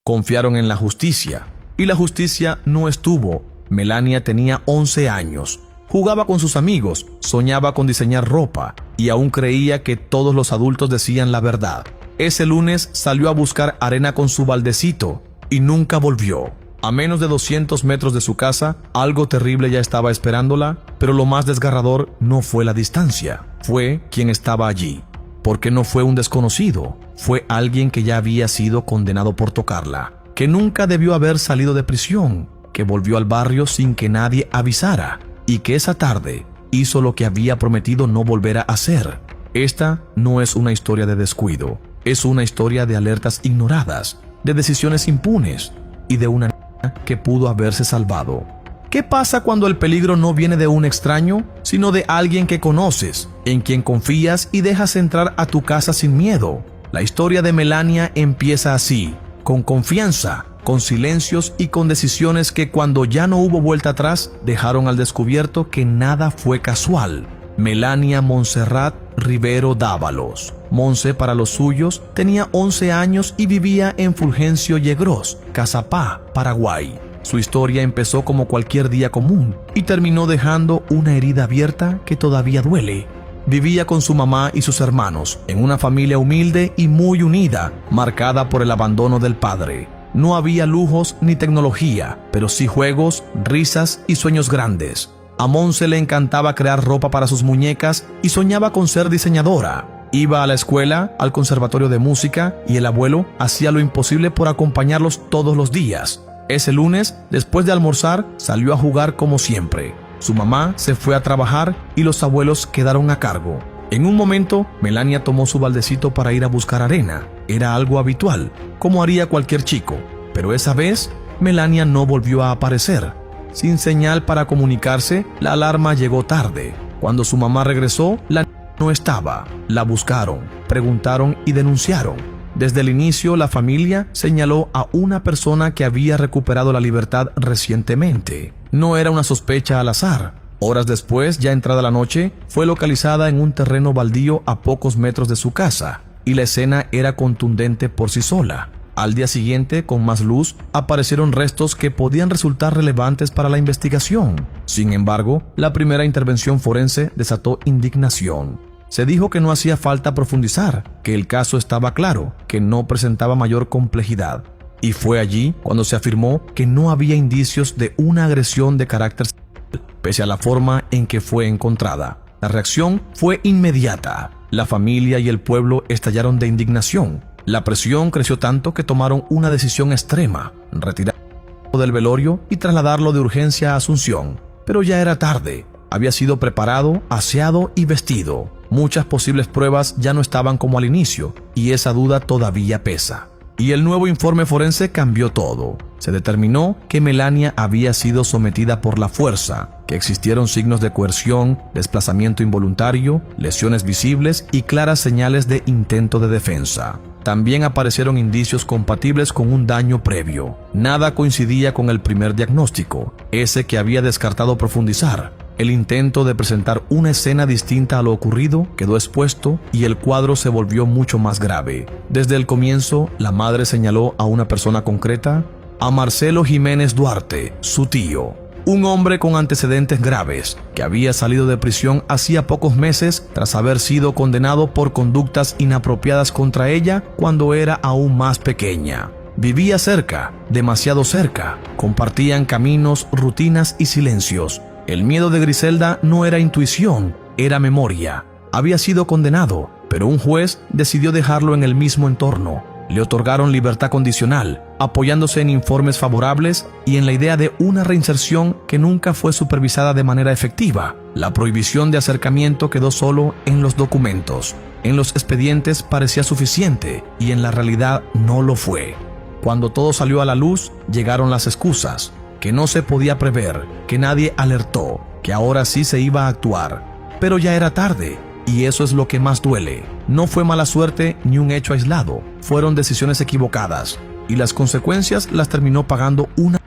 Confiaron en la justicia, y la justicia no estuvo. Melania tenía 11 años. Jugaba con sus amigos, soñaba con diseñar ropa y aún creía que todos los adultos decían la verdad. Ese lunes salió a buscar arena con su baldecito y nunca volvió. A menos de 200 metros de su casa, algo terrible ya estaba esperándola, pero lo más desgarrador no fue la distancia, fue quien estaba allí. Porque no fue un desconocido, fue alguien que ya había sido condenado por tocarla, que nunca debió haber salido de prisión, que volvió al barrio sin que nadie avisara y que esa tarde hizo lo que había prometido no volver a hacer. Esta no es una historia de descuido, es una historia de alertas ignoradas, de decisiones impunes y de una niña que pudo haberse salvado. ¿Qué pasa cuando el peligro no viene de un extraño, sino de alguien que conoces, en quien confías y dejas entrar a tu casa sin miedo? La historia de Melania empieza así, con confianza, con silencios y con decisiones que cuando ya no hubo vuelta atrás, dejaron al descubierto que nada fue casual. Melania Montserrat Rivero Dávalos. Monse, para los suyos, tenía 11 años y vivía en Fulgencio Yegros, Cazapá, Paraguay. Su historia empezó como cualquier día común y terminó dejando una herida abierta que todavía duele. Vivía con su mamá y sus hermanos, en una familia humilde y muy unida, marcada por el abandono del padre. No había lujos ni tecnología, pero sí juegos, risas y sueños grandes. A Monse le encantaba crear ropa para sus muñecas y soñaba con ser diseñadora. Iba a la escuela, al conservatorio de música, y el abuelo hacía lo imposible por acompañarlos todos los días. Ese lunes, después de almorzar, salió a jugar como siempre. Su mamá se fue a trabajar y los abuelos quedaron a cargo. En un momento, Melania tomó su baldecito para ir a buscar arena. Era algo habitual, como haría cualquier chico. Pero esa vez, Melania no volvió a aparecer. Sin señal para comunicarse, la alarma llegó tarde. Cuando su mamá regresó, la niña no estaba. La buscaron, preguntaron y denunciaron. Desde el inicio, la familia señaló a una persona que había recuperado la libertad recientemente. No era una sospecha al azar. Horas después, ya entrada la noche, fue localizada en un terreno baldío a pocos metros de su casa, y la escena era contundente por sí sola. Al día siguiente, con más luz, aparecieron restos que podían resultar relevantes para la investigación. Sin embargo, la primera intervención forense desató indignación. Se dijo que no hacía falta profundizar, que el caso estaba claro, que no presentaba mayor complejidad. Y fue allí cuando se afirmó que no había indicios de una agresión de carácter sexual, pese a la forma en que fue encontrada. La reacción fue inmediata. La familia y el pueblo estallaron de indignación. La presión creció tanto que tomaron una decisión extrema: retirarlo del velorio y trasladarlo de urgencia a Asunción. Pero ya era tarde. Había sido preparado, aseado y vestido. Muchas posibles pruebas ya no estaban como al inicio, y esa duda todavía pesa. Y el nuevo informe forense cambió todo. Se determinó que Melania había sido sometida por la fuerza, que existieron signos de coerción, desplazamiento involuntario, lesiones visibles y claras señales de intento de defensa. También aparecieron indicios compatibles con un daño previo. Nada coincidía con el primer diagnóstico, ese que había descartado profundizar. El intento de presentar una escena distinta a lo ocurrido quedó expuesto y el cuadro se volvió mucho más grave. Desde el comienzo, la madre señaló a una persona concreta, a Marcelo Jiménez Duarte, su tío, un hombre con antecedentes graves, que había salido de prisión hacía pocos meses tras haber sido condenado por conductas inapropiadas contra ella cuando era aún más pequeña. Vivía cerca, demasiado cerca, compartían caminos, rutinas y silencios. El miedo de Griselda no era intuición, era memoria. Había sido condenado, pero un juez decidió dejarlo en el mismo entorno. Le otorgaron libertad condicional, apoyándose en informes favorables y en la idea de una reinserción que nunca fue supervisada de manera efectiva. La prohibición de acercamiento quedó solo en los documentos. En los expedientes parecía suficiente y en la realidad no lo fue. Cuando todo salió a la luz, llegaron las excusas. Que no se podía prever, que nadie alertó, que ahora sí se iba a actuar. Pero ya era tarde, y eso es lo que más duele. No fue mala suerte ni un hecho aislado, fueron decisiones equivocadas, y las consecuencias las terminó pagando una.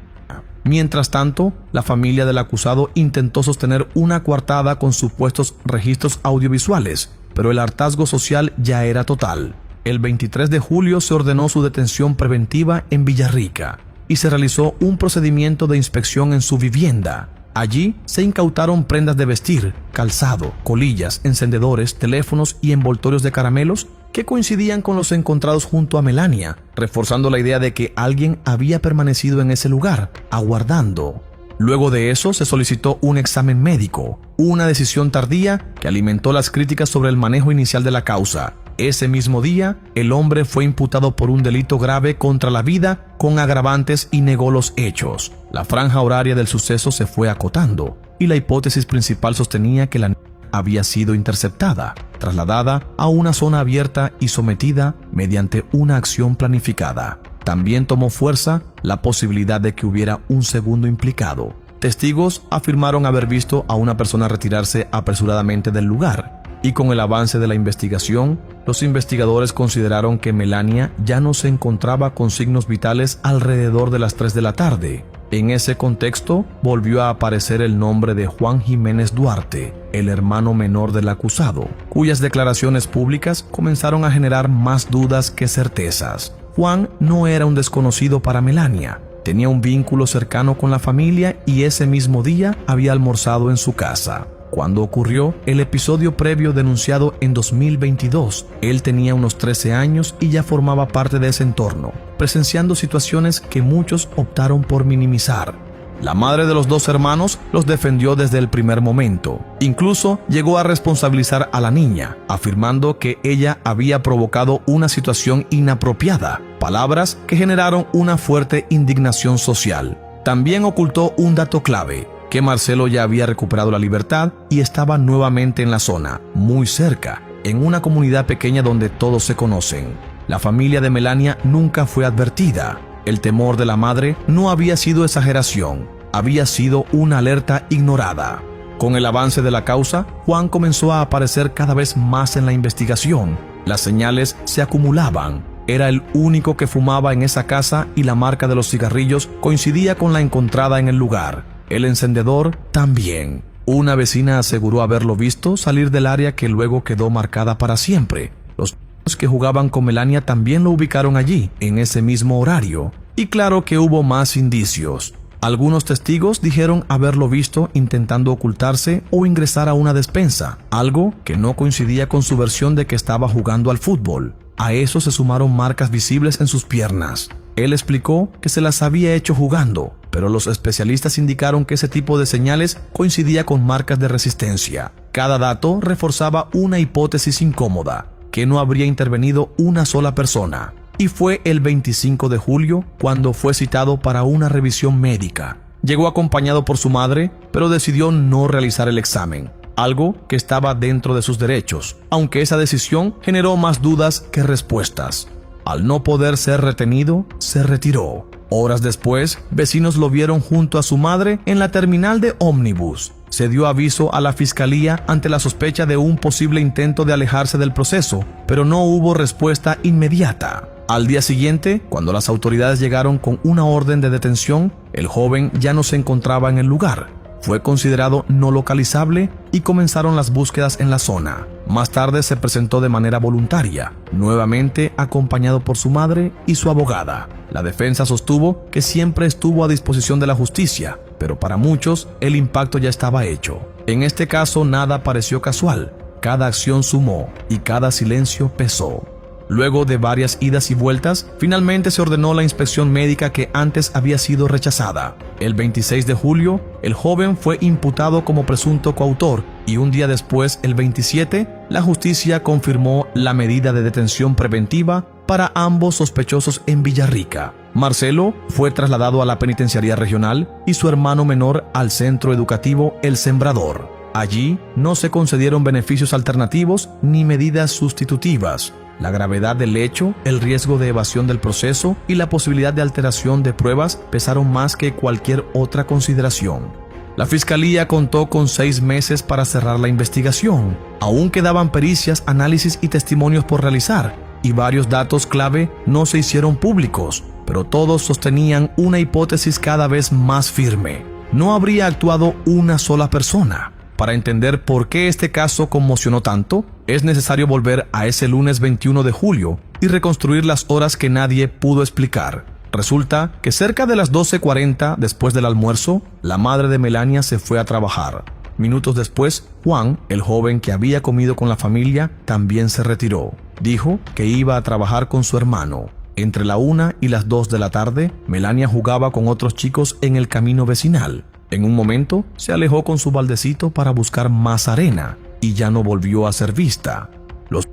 Mientras tanto, la familia del acusado intentó sostener una coartada con supuestos registros audiovisuales, pero el hartazgo social ya era total. el 23 de julio se ordenó su detención preventiva en Villarrica y se realizó un procedimiento de inspección en su vivienda. Allí se incautaron prendas de vestir, calzado, colillas, encendedores, teléfonos y envoltorios de caramelos que coincidían con los encontrados junto a Melania, reforzando la idea de que alguien había permanecido en ese lugar, aguardando. Luego de eso se solicitó un examen médico, una decisión tardía que alimentó las críticas sobre el manejo inicial de la causa. Ese mismo día, el hombre fue imputado por un delito grave contra la vida con agravantes y negó los hechos. La franja horaria del suceso se fue acotando y la hipótesis principal sostenía que la niña había sido interceptada, trasladada a una zona abierta y sometida mediante una acción planificada. También tomó fuerza la posibilidad de que hubiera un segundo implicado. Testigos afirmaron haber visto a una persona retirarse apresuradamente del lugar, y con el avance de la investigación, los investigadores consideraron que Melania ya no se encontraba con signos vitales alrededor de las 3 de la tarde. En ese contexto, volvió a aparecer el nombre de Juan Jiménez Duarte, el hermano menor del acusado, cuyas declaraciones públicas comenzaron a generar más dudas que certezas. Juan no era un desconocido para Melania, tenía un vínculo cercano con la familia y ese mismo día había almorzado en su casa. Cuando ocurrió el episodio previo denunciado en 2022, él tenía unos 13 años y ya formaba parte de ese entorno, presenciando situaciones que muchos optaron por minimizar. La madre de los dos hermanos los defendió desde el primer momento. Incluso llegó a responsabilizar a la niña, afirmando que ella había provocado una situación inapropiada, palabras que generaron una fuerte indignación social. También ocultó un dato clave, que Marcelo ya había recuperado la libertad y estaba nuevamente en la zona, muy cerca, en una comunidad pequeña donde todos se conocen. La familia de Melania nunca fue advertida. El temor de la madre no había sido exageración, había sido una alerta ignorada. Con el avance de la causa, Juan comenzó a aparecer cada vez más en la investigación. Las señales se acumulaban. Era el único que fumaba en esa casa y la marca de los cigarrillos coincidía con la encontrada en el lugar. El encendedor también. Una vecina aseguró haberlo visto salir del área que luego quedó marcada para siempre. Los niños que jugaban con Melania también lo ubicaron allí, en ese mismo horario. Y claro que hubo más indicios. Algunos testigos dijeron haberlo visto intentando ocultarse o ingresar a una despensa, algo que no coincidía con su versión de que estaba jugando al fútbol. A eso se sumaron marcas visibles en sus piernas. Él explicó que se las había hecho jugando, pero los especialistas indicaron que ese tipo de señales coincidía con marcas de resistencia. Cada dato reforzaba una hipótesis incómoda, que no habría intervenido una sola persona. Y fue el 25 de julio cuando fue citado para una revisión médica. Llegó acompañado por su madre, pero decidió no realizar el examen, algo que estaba dentro de sus derechos, aunque esa decisión generó más dudas que respuestas. Al no poder ser retenido, se retiró. Horas después, vecinos lo vieron junto a su madre en la terminal de ómnibus. Se dio aviso a la fiscalía ante la sospecha de un posible intento de alejarse del proceso, pero no hubo respuesta inmediata. Al día siguiente, cuando las autoridades llegaron con una orden de detención, el joven ya no se encontraba en el lugar. Fue considerado no localizable y comenzaron las búsquedas en la zona. Más tarde se presentó de manera voluntaria, nuevamente acompañado por su madre y su abogada. La defensa sostuvo que siempre estuvo a disposición de la justicia, pero para muchos el impacto ya estaba hecho. En este caso nada pareció casual, cada acción sumó y cada silencio pesó. Luego de varias idas y vueltas, finalmente se ordenó la inspección médica que antes había sido rechazada. El 26 de julio, el joven fue imputado como presunto coautor y un día después, el 27, la justicia confirmó la medida de detención preventiva para ambos sospechosos en Villarrica. Marcelo fue trasladado a la penitenciaría regional y su hermano menor al centro educativo El Sembrador. Allí no se concedieron beneficios alternativos ni medidas sustitutivas. La gravedad del hecho, el riesgo de evasión del proceso y la posibilidad de alteración de pruebas pesaron más que cualquier otra consideración. La fiscalía contó con 6 meses para cerrar la investigación. Aún quedaban pericias, análisis y testimonios por realizar, y varios datos clave no se hicieron públicos, pero todos sostenían una hipótesis cada vez más firme. No habría actuado una sola persona. Para entender por qué este caso conmocionó tanto, es necesario volver a ese lunes 21 de julio y reconstruir las horas que nadie pudo explicar. Resulta que cerca de las 12:40 después del almuerzo, la madre de Melania se fue a trabajar. Minutos después, Juan, el joven que había comido con la familia, también se retiró. Dijo que iba a trabajar con su hermano. Entre la 1 y las 2 de la tarde, Melania jugaba con otros chicos en el camino vecinal. En un momento, se alejó con su baldecito para buscar más arena y ya no volvió a ser vista. Los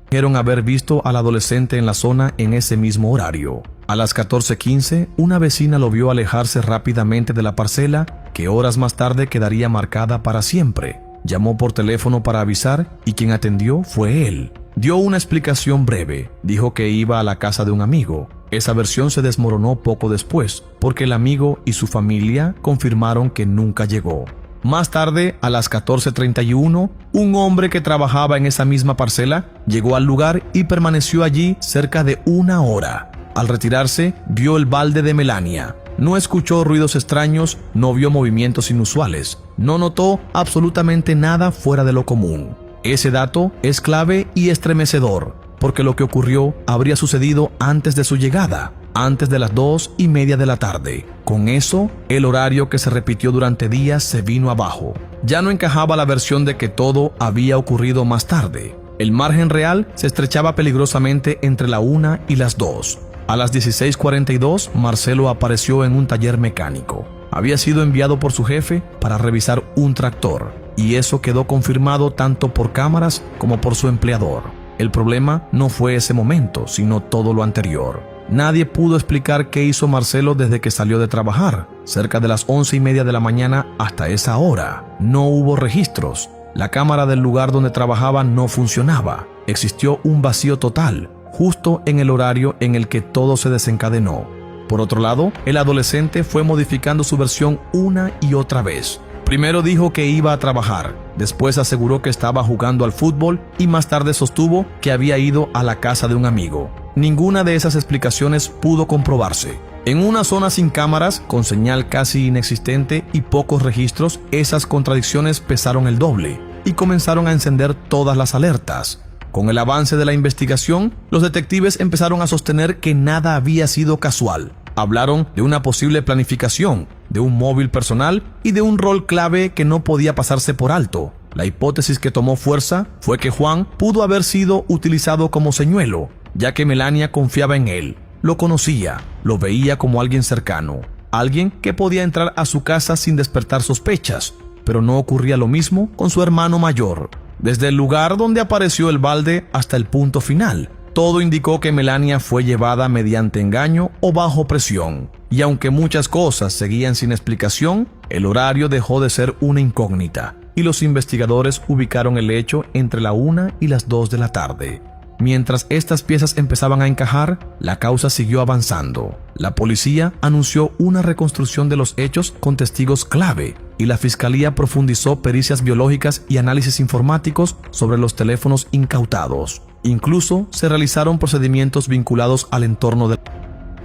dijeron haber visto al adolescente en la zona en ese mismo horario. A las 14:15, una vecina lo vio alejarse rápidamente de la parcela que horas más tarde quedaría marcada para siempre. Llamó por teléfono para avisar y quien atendió fue él. Dio una explicación breve. Dijo que iba a la casa de un amigo. Esa versión se desmoronó poco después, porque el amigo y su familia confirmaron que nunca llegó. Más tarde, a las 14:31, un hombre que trabajaba en esa misma parcela llegó al lugar y permaneció allí cerca de 1 hora. Al retirarse, vio el balde de Melania. No escuchó ruidos extraños, no vio movimientos inusuales, no notó absolutamente nada fuera de lo común. Ese dato es clave y estremecedor, porque lo que ocurrió habría sucedido antes de su llegada, antes de las 2:30 de la tarde. Con eso, el horario que se repitió durante días se vino abajo. Ya no encajaba la versión de que todo había ocurrido más tarde. El margen real se estrechaba peligrosamente entre la 1 y las 2. A las 16:42, Marcelo apareció en un taller mecánico. Había sido enviado por su jefe para revisar un tractor, y eso quedó confirmado tanto por cámaras como por su empleador. El problema no fue ese momento, sino todo lo anterior. Nadie pudo explicar qué hizo Marcelo desde que salió de trabajar, cerca de las 11:30 de la mañana hasta esa hora. No hubo registros. La cámara del lugar donde trabajaba no funcionaba. Existió un vacío total, justo en el horario en el que todo se desencadenó. Por otro lado, el adolescente fue modificando su versión una y otra vez. Primero dijo que iba a trabajar, después aseguró que estaba jugando al fútbol y más tarde sostuvo que había ido a la casa de un amigo. Ninguna de esas explicaciones pudo comprobarse. En una zona sin cámaras, con señal casi inexistente y pocos registros, esas contradicciones pesaron el doble y comenzaron a encender todas las alertas. Con el avance de la investigación, los detectives empezaron a sostener que nada había sido casual. Hablaron de una posible planificación, de un móvil personal y de un rol clave que no podía pasarse por alto. La hipótesis que tomó fuerza fue que Juan pudo haber sido utilizado como señuelo, ya que Melania confiaba en él, lo conocía, lo veía como alguien cercano, alguien que podía entrar a su casa sin despertar sospechas, pero no ocurría lo mismo con su hermano mayor. Desde el lugar donde apareció el balde hasta el punto final, todo indicó que Melania fue llevada mediante engaño o bajo presión. Y aunque muchas cosas seguían sin explicación, el horario dejó de ser una incógnita, y los investigadores ubicaron el hecho entre la 1 y las 2 de la tarde. Mientras estas piezas empezaban a encajar, la causa siguió avanzando. La policía anunció una reconstrucción de los hechos con testigos clave, y la fiscalía profundizó pericias biológicas y análisis informáticos sobre los teléfonos incautados. Incluso se realizaron procedimientos vinculados al entorno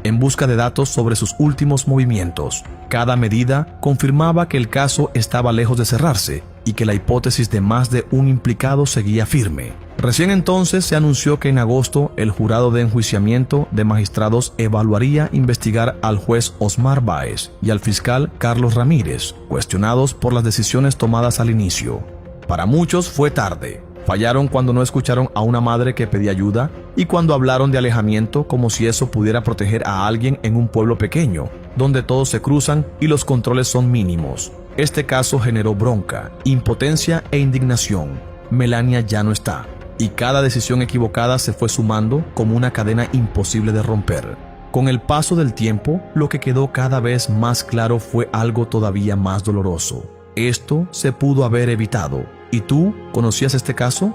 en busca de datos sobre sus últimos movimientos. Cada medida confirmaba que el caso estaba lejos de cerrarse y que la hipótesis de más de un implicado seguía firme. Recién entonces se anunció que en agosto el jurado de enjuiciamiento de magistrados evaluaría investigar al juez Osmar Báez y al fiscal Carlos Ramírez, cuestionados por las decisiones tomadas al inicio. Para muchos fue tarde. Fallaron cuando no escucharon a una madre que pedía ayuda y cuando hablaron de alejamiento como si eso pudiera proteger a alguien en un pueblo pequeño, donde todos se cruzan y los controles son mínimos. Este caso generó bronca, impotencia e indignación. Melania ya no está, y cada decisión equivocada se fue sumando como una cadena imposible de romper. Con el paso del tiempo, lo que quedó cada vez más claro fue algo todavía más doloroso. Esto se pudo haber evitado. ¿Y tú conocías este caso?